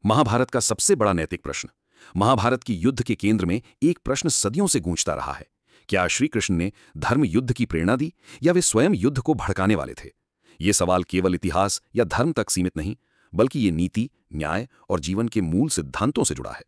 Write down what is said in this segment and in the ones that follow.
महाभारत का सबसे बड़ा नैतिक प्रश्न। महाभारत की युद्ध के केंद्र में एक प्रश्न सदियों से गूंजता रहा है। क्या श्री कृष्ण ने धर्म युद्ध की प्रेरणा दी या वे स्वयं युद्ध को भड़काने वाले थे? ये सवाल केवल इतिहास या धर्म तक सीमित नहीं, बल्कि ये नीति, न्याय और जीवन के मूल सिद्धांतों से जुड़ा है।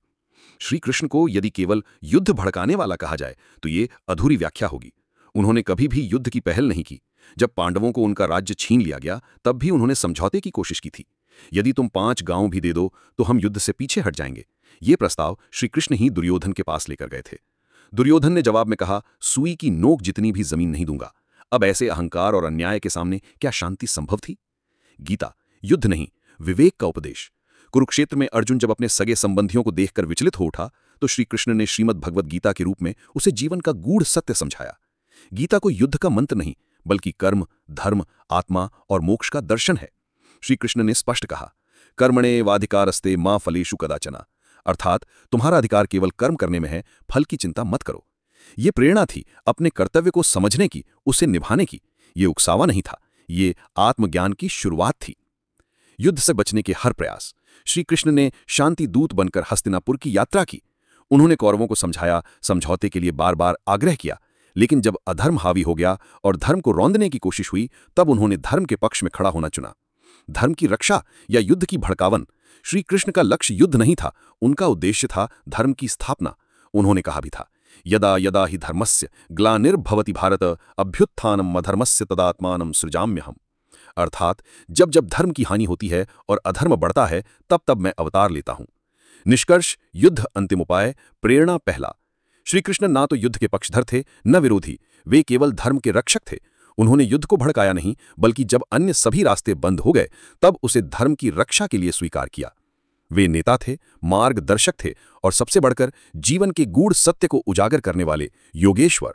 श्री कृष्ण को यदि केवल युद्ध भड़काने वाला कहा जाए तो ये अधूरी व्याख्या होगी। उन्होंने कभी भी युद्ध की पहल नहीं की। जब पांडवों को उनका राज्य छीन लिया गया तब भी उन्होंने समझौते की कोशिश की थी। यदि तुम 5 गांव भी दे दो तो हम युद्ध से पीछे हट जाएंगे। ये प्रस्ताव श्री कृष्ण ही दुर्योधन के पास लेकर गए थे। दुर्योधन ने जवाब में कहा, सुई की नोक जितनी भी जमीन नहीं दूंगा। अब ऐसे अहंकार और अन्याय के सामने क्या शांति संभव थी? गीता युद्ध नहीं, विवेक का उपदेश। कुरुक्षेत्र में अर्जुन जब अपने सगे संबंधियों को देखकर विचलित हो उठा तो श्री कृष्ण ने श्रीमद् भगवद गीता के रूप में उसे जीवन का गूढ़ सत्य समझाया। गीता को युद्ध का मंत्र नहीं, बल्कि कर्म, धर्म, आत्मा और मोक्ष का दर्शन है। श्री कृष्ण ने स्पष्ट कहा, कर्मणे वाधिकारस्ते मां फलेषु कदाचना, अर्थात तुम्हारा अधिकार केवल कर्म करने में है, फल की चिंता मत करो। ये प्रेरणा थी अपने कर्तव्य को समझने की, उसे निभाने की। ये उकसावा नहीं था, ये आत्मज्ञान की शुरुआत थी। युद्ध से बचने के हर प्रयास। श्री कृष्ण ने शांति दूत बनकर हस्तिनापुर की यात्रा की। उन्होंने कौरवों को समझाया, समझौते के लिए बार बार आग्रह किया। लेकिन जब अधर्म हावी हो गया और धर्म को रौंदने की कोशिश हुई, तब उन्होंने धर्म के पक्ष में खड़ा होना चुना। धर्म की रक्षा या युद्ध की भड़कावन। श्री कृष्ण का लक्ष्य युद्ध नहीं था, उनका उद्देश्य था धर्म की स्थापना। उन्होंने कहा भी था, यदा यदा ही धर्मस्य ग्लानिर्भवति भारत अभ्युत्थानम अधर्मस्य तदात्मानं सृजाम्यहम्। अर्थात जब जब धर्म की हानि होती है और अधर्म बढ़ता है, तब तब मैं अवतार लेता हूं। निष्कर्ष, युद्ध अंतिम उपाय, प्रेरणा पहला। श्री कृष्ण ना तो युद्ध के पक्षधर थे न विरोधी, वे केवल धर्म के रक्षक थे। उन्होंने युद्ध को भड़काया नहीं, बल्कि जब अन्य सभी रास्ते बंद हो गए तब उसे धर्म की रक्षा के लिए स्वीकार किया। वे नेता थे, मार्गदर्शक थे और सबसे बढ़कर जीवन के गूढ़ सत्य को उजागर करने वाले योगेश्वर।